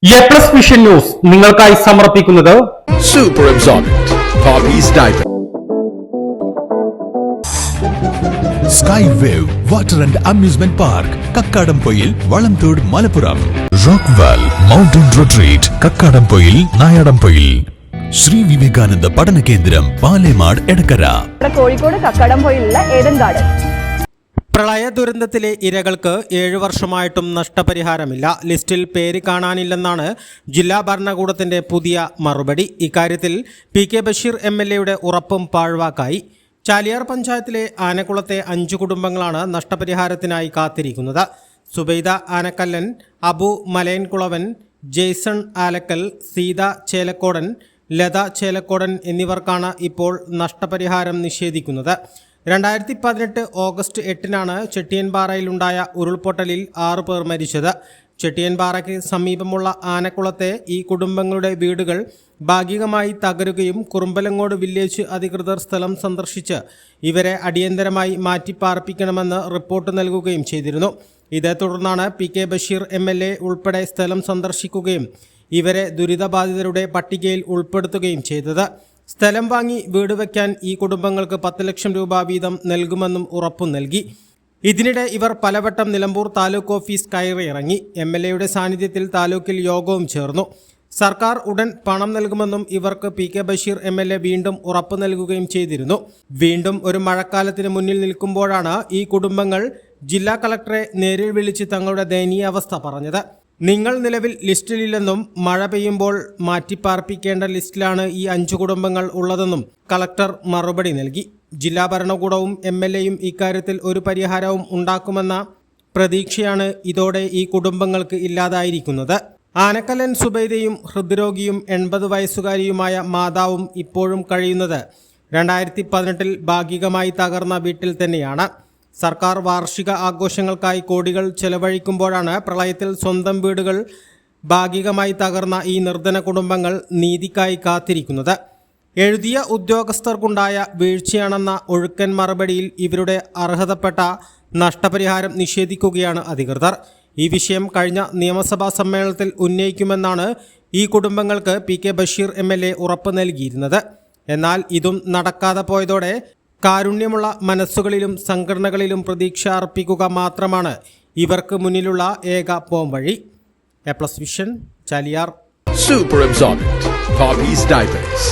A+ vision news നിങ്ങൾക്കായി സമർപ്പിക്കുന്നത് Super Absorbent Poppy's Diaper. Sky Wave Water and Amusement Park, Kakkadampoil, Valamthood, Malappuram. Rockwell Mountain Retreat, Kakkadampoil, Nayadampoil. Shri Vivekananda പഠന കേന്ദ്രം പാലേമാട് എടക്കര. കോഴിക്കോട് കക്കാടംപൊയിലുള്ള Eden Garden. പ്രളയ ദുരന്തത്തിലെ ഇരകൾക്ക് 7 വർഷമായിട്ടും നഷ്ടപരിഹാരമില്ല. ലിസ്റ്റിൽ പേര് കാണാനില്ലെന്നാണ് ജില്ലാ ഭരണകൂടത്തിന്റെ പുതിയ മറുപടി. ഇക്കാര്യത്തിൽ PK ബഷീർ MLAയുടെ ഉറപ്പും പാഴ്വാക്കായി. ചാലിയാർ പഞ്ചായത്തിലെ ആനക്കുളത്തെ 5 കുടുംബങ്ങളാണ് നഷ്ടപരിഹാരത്തിനായി കാത്തിരിക്കുന്നത്. സുബൈദ ആനക്കല്ലൻ, അബു മലയൻകുളവൻ, ജെയ്സൺ ആലക്കൽ, സീത ചേലക്കോടൻ, ലത ചേലക്കോടൻ എന്നിവർക്കാണ് ഇപ്പോൾ നഷ്ടപരിഹാരം നിഷേധിക്കുന്നത്. 2018 ഓഗസ്റ്റ് 8-നാണ് ചെട്ടിയൻപാറയിലുണ്ടായ ഉരുൾപൊട്ടലിൽ 6 പേർ മരിച്ചത്. ചെട്ടിയൻപാറയ്ക്ക് സമീപമുള്ള ആനക്കുളത്തെ ഈ കുടുംബങ്ങളുടെ വീടുകൾ ഭാഗികമായി തകരുകയും കുറുമ്പലങ്ങോട് വില്ലേജ് അധികൃതർ സ്ഥലം സന്ദർശിച്ച് ഇവരെ അടിയന്തരമായി മാറ്റിപ്പാർപ്പിക്കണമെന്ന് റിപ്പോർട്ട് നൽകുകയും ചെയ്തിരുന്നു. ഇതേ തുടർന്നാണ് PK ബഷീർ MLA ഉൾപ്പെടെ സ്ഥലം സന്ദർശിക്കുകയും ഇവരെ ദുരിതബാധിതരുടെ പട്ടികയിൽ ഉൾപ്പെടുത്തുകയും ചെയ്തത്. സ്ഥലം വാങ്ങി വീട് വയ്ക്കാൻ ഈ കുടുംബങ്ങൾക്ക് 10 ലക്ഷം രൂപ വീതം നൽകുമെന്നും ഉറപ്പു നൽകി. ഇതിനിടെ ഇവർ പലവട്ടം നിലമ്പൂർ താലൂക്ക് ഓഫീസ് കയറിയിറങ്ങി. MLAയുടെ സാന്നിധ്യത്തിൽ താലൂക്കിൽ യോഗവും ചേർന്നു. സർക്കാർ ഉടൻ പണം നൽകുമെന്നും ഇവർക്ക് PK ബഷീർ MLA വീണ്ടും ഉറപ്പു നൽകുകയും ചെയ്തിരുന്നു. വീണ്ടും ഒരു മഴക്കാലത്തിന് മുന്നിൽ നിൽക്കുമ്പോഴാണ് ഈ കുടുംബങ്ങൾ ജില്ലാ കളക്ടറെ നേരിൽ വിളിച്ച് തങ്ങളുടെ ദയനീയാവസ്ഥ പറഞ്ഞത്. നിങ്ങൾ നിലവിൽ ലിസ്റ്റിലില്ലെന്നും മഴ പെയ്യുമ്പോൾ മാറ്റിപ്പാർപ്പിക്കേണ്ട ലിസ്റ്റിലാണ് ഈ 5 കുടുംബങ്ങൾ ഉള്ളതെന്നും കളക്ടർ മറുപടി നൽകി. ജില്ലാ ഭരണകൂടവും MLAയും ഇക്കാര്യത്തിൽ ഒരു പരിഹാരവും ഉണ്ടാക്കുമെന്ന പ്രതീക്ഷയാണ് ഇതോടെ ഈ കുടുംബങ്ങൾക്ക് ഇല്ലാതായിരിക്കുന്നത്. ആനക്കല്ലൻ സുബൈദയും ഹൃദ്രോഗിയും 80 വയസ്സുകാരിയുമായ മാതാവും ഇപ്പോഴും കഴിയുന്നത് 2018 ഭാഗികമായി തകർന്ന വീട്ടിൽ തന്നെയാണ്. സർക്കാർ വാർഷിക ആഘോഷങ്ങൾക്കായി കോടികൾ ചെലവഴിക്കുമ്പോഴാണ് പ്രളയത്തിൽ സ്വന്തം വീടുകൾ ഭാഗികമായി തകർന്ന ഈ നിർധന കുടുംബങ്ങൾ നീതിക്കായി കാത്തിരിക്കുന്നത്. എഴുതിയ ഉദ്യോഗസ്ഥർക്കുണ്ടായ വീഴ്ചയാണെന്ന ഒഴുക്കൻ മറുപടിയിൽ ഇവരുടെ അർഹതപ്പെട്ട നഷ്ടപരിഹാരം നിഷേധിക്കുകയാണ് അധികൃതർ. ഈ വിഷയം കഴിഞ്ഞ നിയമസഭാ സമ്മേളനത്തിൽ ഉന്നയിക്കുമെന്നാണ് ഈ കുടുംബങ്ങൾക്ക് PK ബഷീർ MLA ഉറപ്പ് നൽകിയിരുന്നത്. എന്നാൽ ഇതും നടക്കാതെ പോയതോടെ കാരുണ്യമുള്ള മനസ്സുകളിലും സംഘടനകളിലും പ്രതീക്ഷ അർപ്പിക്കുക മാത്രമാണ് ഇവർക്ക് മുന്നിലുള്ള ഏക പോംവഴി. A+ vision, Chaliyar. Super Absorbent Poppy's Diapers.